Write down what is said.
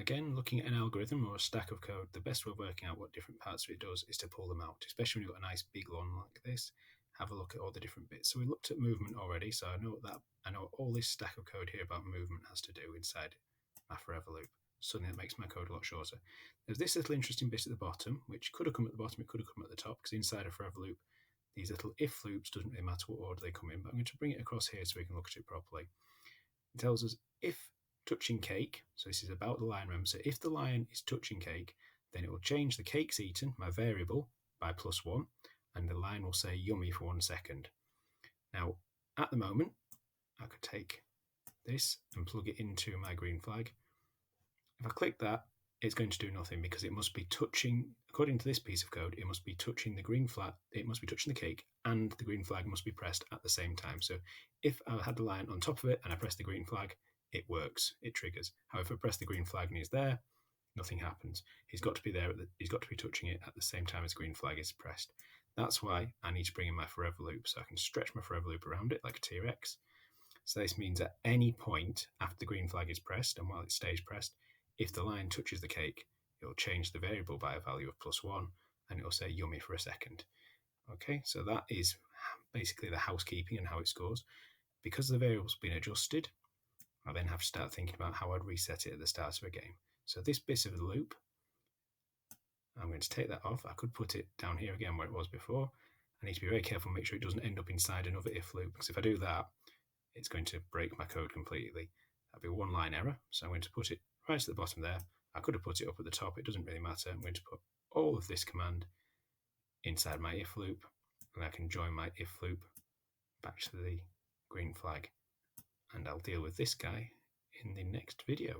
Again, looking at an algorithm or a stack of code, the best way of working out what different parts of it does is to pull them out, especially when you've got a nice big one like this. Have a look at all the different bits. So we looked at movement already, so I know all this stack of code here about movement has to do inside my forever loop. Suddenly that makes my code a lot shorter. There's this little interesting bit at the bottom, which could have come at the bottom, it could have come at the top, because inside a forever loop, these little if loops, doesn't really matter what order they come in, but I'm going to bring it across here so we can look at it properly. It tells us if touching cake, so this is about the line, remember, so if the line is touching cake, then it will change the cakes eaten, my variable, by +1, and the line will say yummy for 1 second. Now, at the moment, I could take this and plug it into my green flag. If I click that, it's going to do nothing because it must be touching, according to this piece of code, it must be touching the green flag, it must be touching the cake, and the green flag must be pressed at the same time. So if I had the line on top of it and I press the green flag, it works, it triggers. However, if I press the green flag and he's there, nothing happens. He's got to be there, he's got to be touching it at the same time as the green flag is pressed. That's why I need to bring in my forever loop, so I can stretch my forever loop around it like a T-Rex. So this means at any point after the green flag is pressed and while it stays pressed, if the line touches the cake, it'll change the variable by a value of +1 and it'll say yummy for a second. Okay, so that is basically the housekeeping and how it scores. Because the variable's been adjusted, I then have to start thinking about how I'd reset it at the start of a game. So this bit of the loop, I'm going to take that off. I could put it down here again where it was before. I need to be very careful and make sure it doesn't end up inside another if loop, because if I do that, it's going to break my code completely. That'd be one line error. So I'm going to put it right at the bottom there. I could have put it up at the top. It doesn't really matter. I'm going to put all of this command inside my if loop, and I can join my if loop back to the green flag. And I'll deal with this guy in the next video.